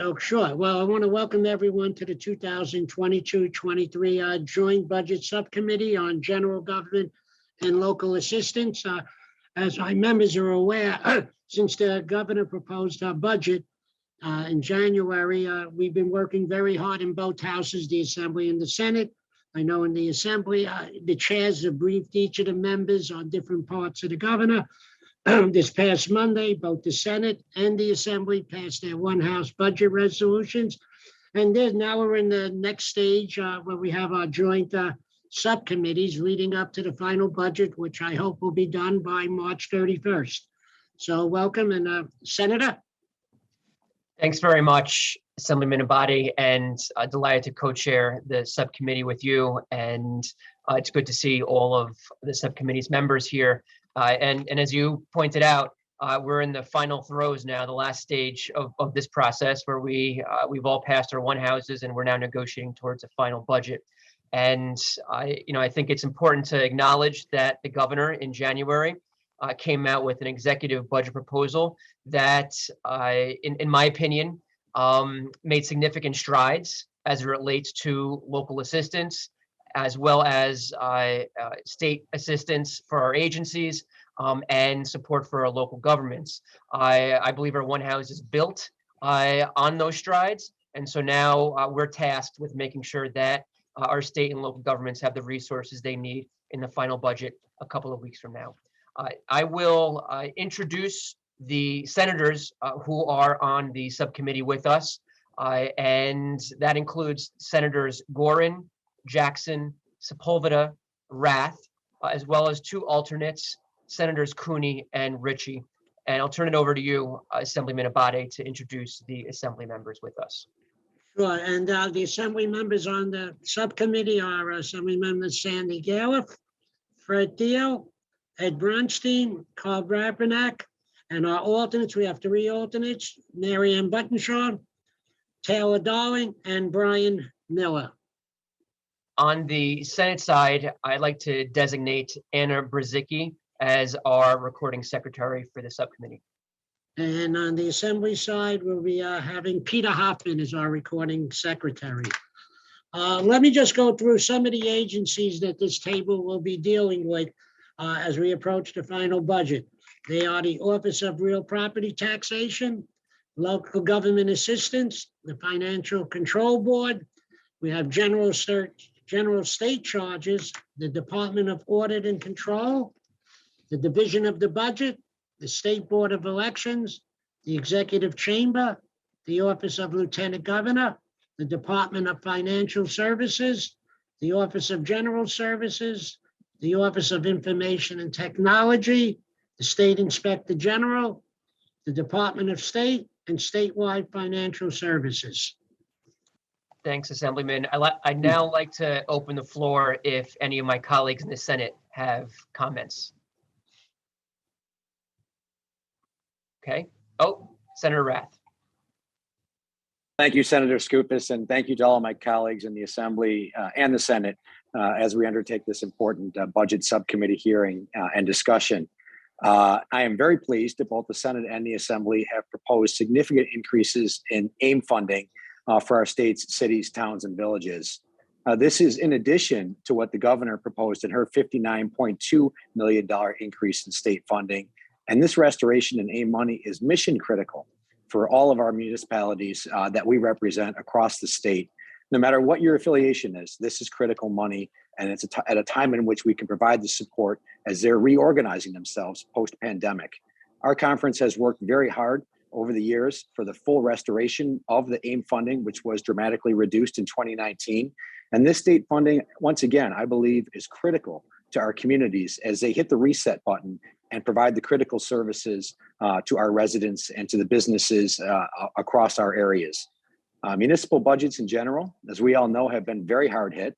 Oh, sure. Well, I want to welcome everyone to the 2022-23 Joint Budget Subcommittee on General Government and Local Assistance. As my members are aware, since the governor proposed our budget in January, we've been working very hard in both houses, the Assembly and the Senate. I know in the Assembly, the chairs have briefed each of the members on different parts of the governor. This past Monday, both the Senate and the Assembly passed their one-house budget resolutions. And then now we're in the next stage where we have our joint subcommittees leading up to the final budget, which I hope will be done by March 31st. So welcome, and Senator. Thanks very much, Assemblyman Abadi, and delighted to co-chair the subcommittee with you. And it's good to see all of the subcommittee's members here. And as you pointed out, we're in the final throes now, the last stage of this process where we've all passed our one houses and we're now negotiating towards a final budget. And I think it's important to acknowledge that the governor in January came out with an executive budget proposal that, in my opinion, made significant strides as it relates to local assistance, as well as state assistance for our agencies and support for our local governments. I believe our one house is built on those strides. And so now we're tasked with making sure that our state and local governments have the resources they need in the final budget a couple of weeks from now. I will introduce the senators who are on the subcommittee with us. And that includes Senators Gorin, Jackson, Sepulveda, Rath, as well as two alternates, Senators Cooney and Ritchie. And I'll turn it over to you, Assemblyman Abadi, to introduce the Assembly members with us. Sure, and the Assembly members on the subcommittee are Assembly members Sandy Galiff, Fred Theo, Ed Bronstein, Carl Brabenak, and our alternates, we have three alternates, Mary Ann Buttonshaw, Taylor Darling, and Brian Miller. On the Senate side, I'd like to designate Anna Brzezicki as our recording secretary for the subcommittee. And on the Assembly side, we'll be having Peter Hoffman as our recording secretary. Let me just go through some of the agencies that this table will be dealing with as we approach the final budget. They are the Office of Real Property Taxation, Local Government Assistance, the Financial Control Board. We have General State Charges, the Department of Audit and Control, the Division of the Budget, the State Board of Elections, the Executive Chamber, the Office of Lieutenant Governor, the Department of Financial Services, the Office of General Services, the Office of Information and Technology, the State Inspector General, the Department of State, and statewide financial services. Thanks, Assemblyman. I'd now like to open the floor if any of my colleagues in the Senate have comments. Okay. Oh, Senator Rath. Thank you, Senator Skoufis, and thank you to all of my colleagues in the Assembly and the Senate as we undertake this important budget subcommittee hearing and discussion. I am very pleased that both the Senate and the Assembly have proposed significant increases in AIM funding for our states, cities, towns, and villages. This is in addition to what the governor proposed in her $59.2 million increase in state funding. And this restoration in AIM money is mission critical for all of our municipalities that we represent across the state. No matter what your affiliation is, this is critical money, and it's at a time in which we can provide the support as they're reorganizing themselves post-pandemic. Our conference has worked very hard over the years for the full restoration of the AIM funding, which was dramatically reduced in 2019. And this state funding, once again, I believe is critical to our communities as they hit the reset button and provide the critical services to our residents and to the businesses across our areas. Municipal budgets in general, as we all know, have been very hard hit,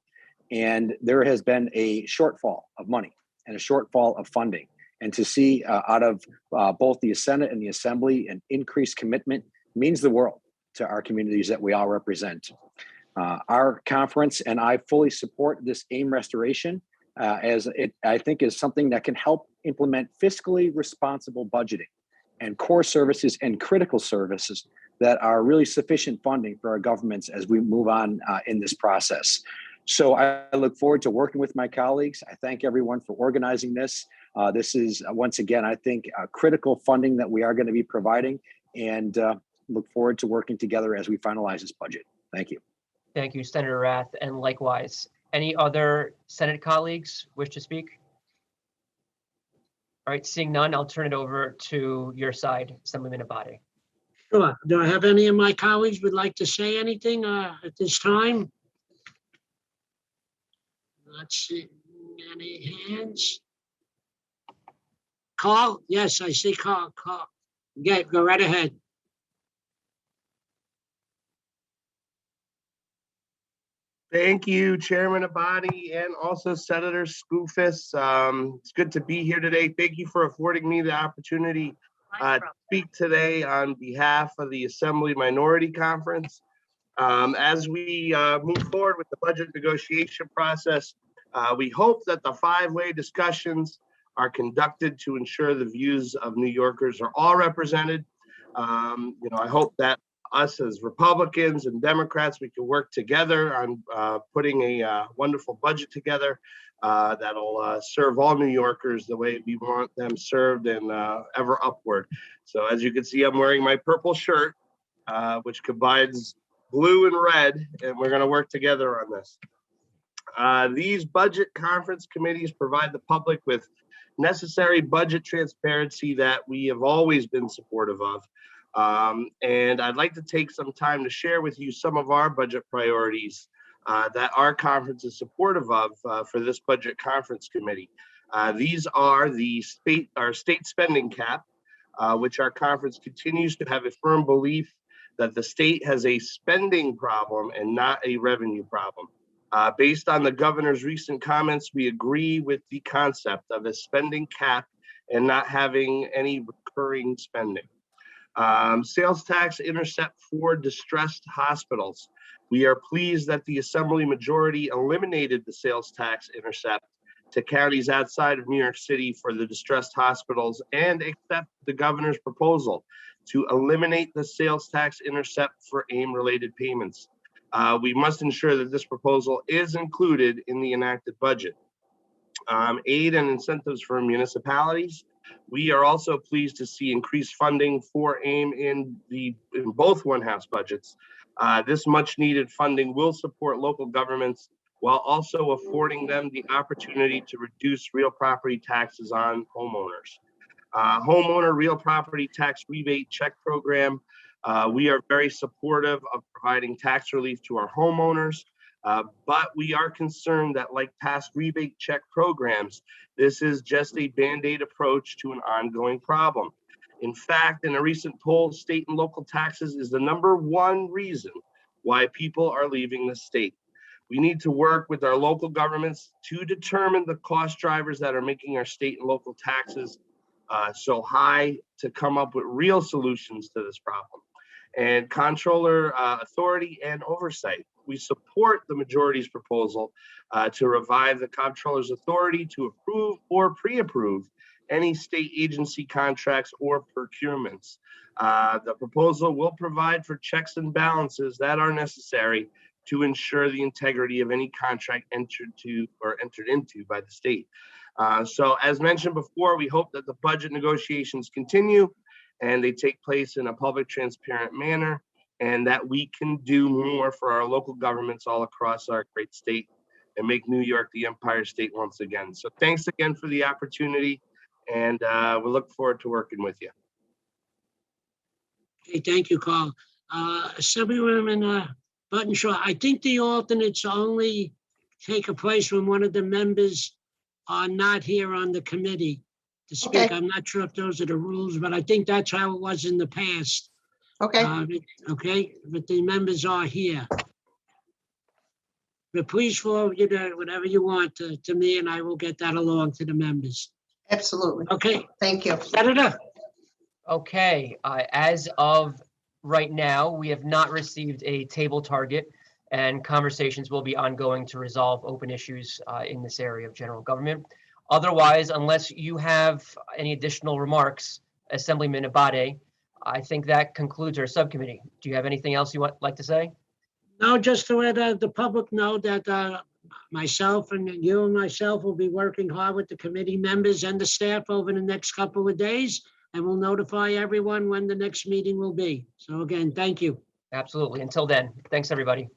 and there has been a shortfall of money and a shortfall of funding. And to see out of both the Senate and the Assembly an increased commitment means the world to our communities that we all represent. Our conference and I fully support this AIM restoration as it, I think, is something that can help implement fiscally responsible budgeting and core services and critical services that are really sufficient funding for our governments as we move on in this process. So I look forward to working with my colleagues. I thank everyone for organizing this. This is, once again, I think, critical funding that we are going to be providing, and look forward to working together as we finalize this budget. Thank you. Thank you, Senator Rath, and likewise. Any other Senate colleagues wish to speak? All right, seeing none, I'll turn it over to your side, Assemblyman Abadi. Sure. Do I have any of my colleagues would like to say anything at this time? Not seeing any hands. Carl? Yes, I see Carl. Carl. Yeah, go right ahead. Thank you, Chairman Abadi, and also Senator Skoufis. It's good to be here today. Thank you for affording me the opportunity to speak today on behalf of the Assembly Minority Conference. As we move forward with the budget negotiation process, we hope that the five-way discussions are conducted to ensure the views of New Yorkers are all represented. I hope that us as Republicans and Democrats, we can work together on putting a wonderful budget together that'll serve all New Yorkers the way we want them served and ever upward. So as you can see, I'm wearing my purple shirt, which combines blue and red, and we're going to work together on this. These budget conference committees provide the public with necessary budget transparency that we have always been supportive of. And I'd like to take some time to share with you some of our budget priorities that our conference is supportive of for this budget conference committee. These are our state spending cap, which our conference continues to have a firm belief that the state has a spending problem and not a revenue problem. Based on the governor's recent comments, we agree with the concept of a spending cap and not having any recurring spending. Sales tax intercept for distressed hospitals. We are pleased that the Assembly majority eliminated the sales tax intercept to counties outside of New York City for the distressed hospitals and accept the governor's proposal to eliminate the sales tax intercept for AIM-related payments. We must ensure that this proposal is included in the enacted budget. Aid and incentives for municipalities. We are also pleased to see increased funding for AIM in both one-house budgets. This much-needed funding will support local governments while also affording them the opportunity to reduce real property taxes on homeowners. Homeowner real property tax rebate check program. We are very supportive of providing tax relief to our homeowners, but we are concerned that, like past rebate check programs, this is just a Band-Aid approach to an ongoing problem. In fact, in a recent poll, state and local taxes is the #1 reason why people are leaving the state. We need to work with our local governments to determine the cost drivers that are making our state and local taxes so high to come up with real solutions to this problem. And comptroller authority and oversight. We support the majority's proposal to revive the comptroller's authority to approve or pre-approve any state agency contracts or procurements. The proposal will provide for checks and balances that are necessary to ensure the integrity of any contract entered into by the state. So as mentioned before, we hope that the budget negotiations continue and they take place in a public, transparent manner, and that we can do more for our local governments all across our great state and make New York the Empire State once again. So thanks again for the opportunity, and we look forward to working with you. Okay, thank you, Carl. Assemblywoman Buttonshaw, I think the alternates only take a place when one of the members are not here on the committee to speak. Okay. I'm not sure if those are the rules, but I think that's how it was in the past. Okay, Okay, but the members are here. But please forward whatever you want to me, and I will get that along to the members. absolutely. Okay, Thank you. Senator? Okay, as of right now, we have not received a table target, and conversations will be ongoing to resolve open issues in this area of general government. Otherwise, unless you have any additional remarks, Assemblyman Abadi, I think that concludes our subcommittee. Do you have anything else you like to say? No, just to let the public know that myself and you and myself will be working hard with the committee members and the staff over the next couple of days, and we'll notify everyone when the next meeting will be. So again, thank you. Absolutely. Until then, thanks, everybody.